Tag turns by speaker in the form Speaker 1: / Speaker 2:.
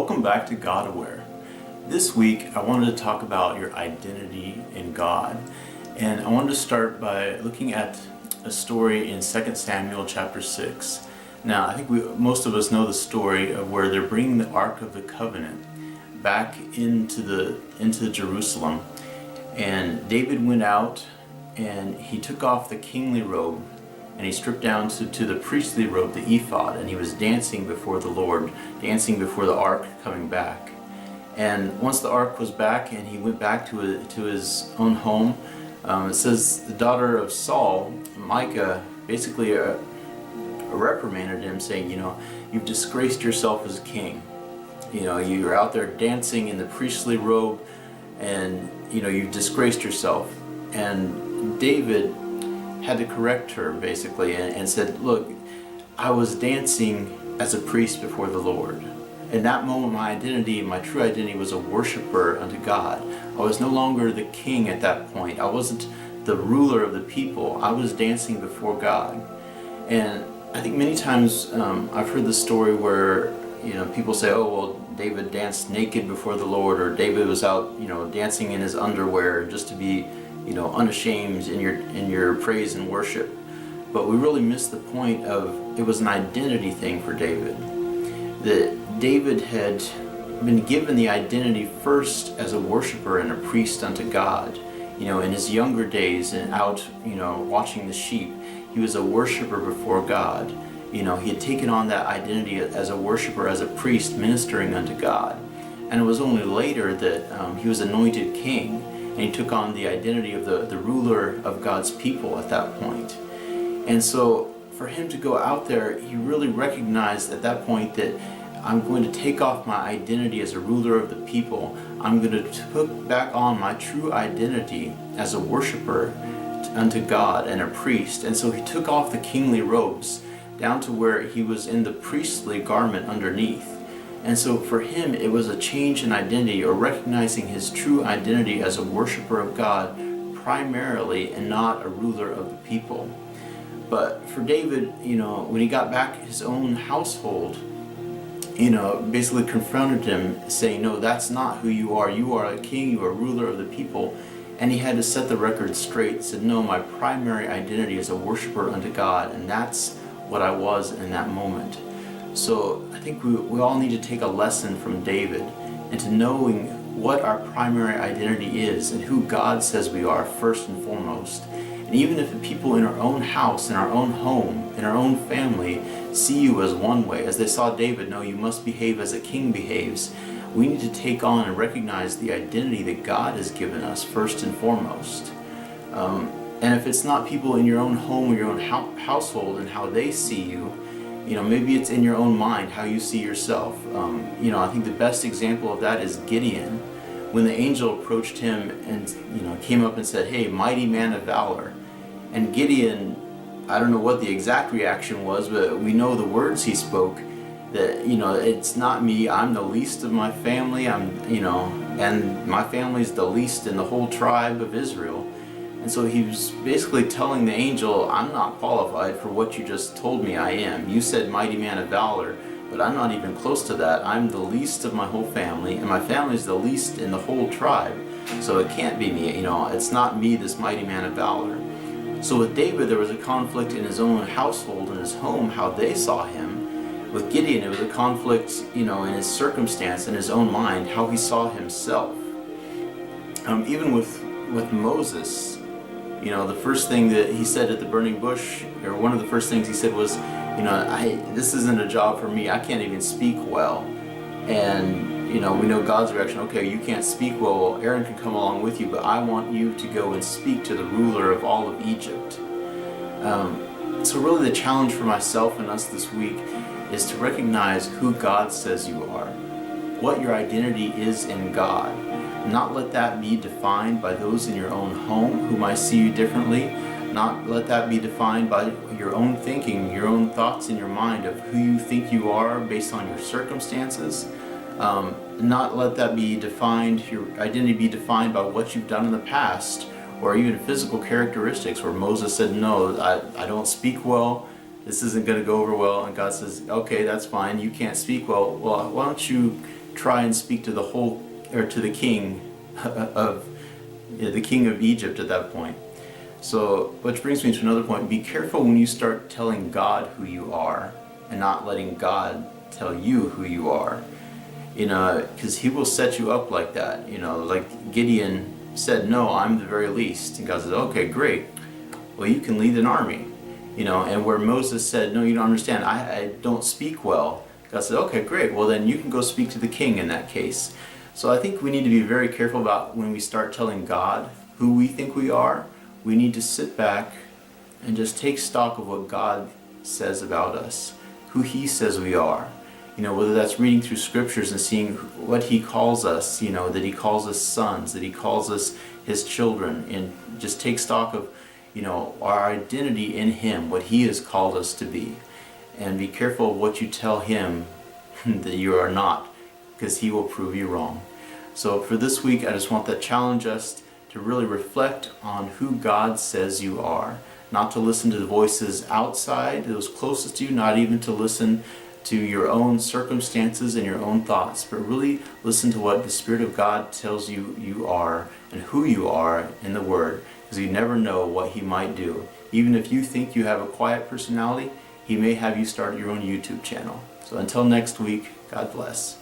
Speaker 1: Welcome back to God Aware. This week I wanted to talk about your identity in God. And I wanted to start by looking at a story in 2 Samuel chapter 6. Now, I think most of us know the story of where they're bringing the Ark of the Covenant back into Jerusalem. And David went out and he took off the kingly robe and he stripped down to the priestly robe, the ephod, and he was dancing before the Lord, dancing before the ark coming back. And once the ark was back and he went back to his own home, it says the daughter of Saul, Micah, basically reprimanded him, saying, you've disgraced yourself as king. You're out there dancing in the priestly robe, and you've disgraced yourself. And David had to correct her basically and said, look, I was dancing as a priest before the Lord. In that moment, my true identity was a worshiper unto God. I was no longer the king at that point. I wasn't the ruler of the people. I was dancing before God. And I think many times I've heard the story where people say, oh well, David danced naked before the Lord, or David was out dancing in his underwear just to be unashamed in your praise and worship. But we really miss the point of it was an identity thing for David. That David had been given the identity first as a worshiper and a priest unto God. In his younger days and out, watching the sheep, he was a worshiper before God. He had taken on that identity as a worshiper, as a priest ministering unto God. And it was only later that he was anointed king, and he took on the identity of the ruler of God's people at that point. And so for him to go out there, he really recognized at that point that I'm going to take off my identity as a ruler of the people. I'm going to put back on my true identity as a worshiper unto God and a priest. And so he took off the kingly robes down to where he was in the priestly garment underneath. And so for him, it was a change in identity, or recognizing his true identity as a worshiper of God primarily, and not a ruler of the people. But for David, when he got back, his own household, basically confronted him, saying, no, that's not who you are. You are a king, you are a ruler of the people. And he had to set the record straight, said, no, my primary identity is a worshiper unto God, and that's what I was in that moment. So I think we all need to take a lesson from David into knowing what our primary identity is and who God says we are first and foremost. And even if the people in our own house, in our own home, in our own family see you as one way, as they saw David, no, you must behave as a king behaves, we need to take on and recognize the identity that God has given us first and foremost. And if it's not people in your own home or your own household and how they see you, maybe it's in your own mind how you see yourself. I think the best example of that is Gideon. When the angel approached him and came up and said, hey, mighty man of valor. And Gideon, I don't know what the exact reaction was, but we know the words he spoke, that it's not me, I'm the least of my family, and my family's the least in the whole tribe of Israel. And so he was basically telling the angel, I'm not qualified for what you just told me I am. You said mighty man of valor, but I'm not even close to that. I'm the least of my whole family, and my family's the least in the whole tribe. So it can't be me, it's not me, this mighty man of valor. So with David, there was a conflict in his own household, in his home, how they saw him. With Gideon, it was a conflict, in his circumstance, in his own mind, how he saw himself. Even with Moses, the first thing that he said at the burning bush, or one of the first things he said was, this isn't a job for me. I can't even speak well. And, we know God's reaction. Okay, you can't speak well. Aaron can come along with you, but I want you to go and speak to the ruler of all of Egypt. So really the challenge for myself and us this week is to recognize who God says you are, what your identity is in God. Not let that be defined by those in your own home who might see you differently. Not let that be defined by your own thinking, your own thoughts in your mind of who you think you are based on your circumstances. Not let that be defined, your identity be defined by what you've done in the past, or even physical characteristics where Moses said, no, I don't speak well, this isn't going to go over well, and God says, okay, that's fine, you can't speak well, why don't you try and speak to the whole, or to the king of the king of Egypt at that point. So, which brings me to another point. Be careful when you start telling God who you are and not letting God tell you who you are. Because he will set you up like that. Like Gideon said, no, I'm the very least. And God said, okay, great. Well, you can lead an army. And where Moses said, no, you don't understand, I don't speak well. God said, okay, great. Well, then you can go speak to the king in that case. So I think we need to be very careful about when we start telling God who we think we are. We need to sit back and just take stock of what God says about us, who he says we are. Whether that's reading through scriptures and seeing what he calls us, that he calls us sons, that he calls us his children, and just take stock of, our identity in him, what he has called us to be. And be careful of what you tell him that you are not, because he will prove you wrong. So for this week, I just want to challenge us to really reflect on who God says you are. Not to listen to the voices outside, those closest to you, not even to listen to your own circumstances and your own thoughts, but really listen to what the Spirit of God tells you you are and who you are in the Word, because you never know what he might do. Even if you think you have a quiet personality, he may have you start your own YouTube channel. So until next week, God bless.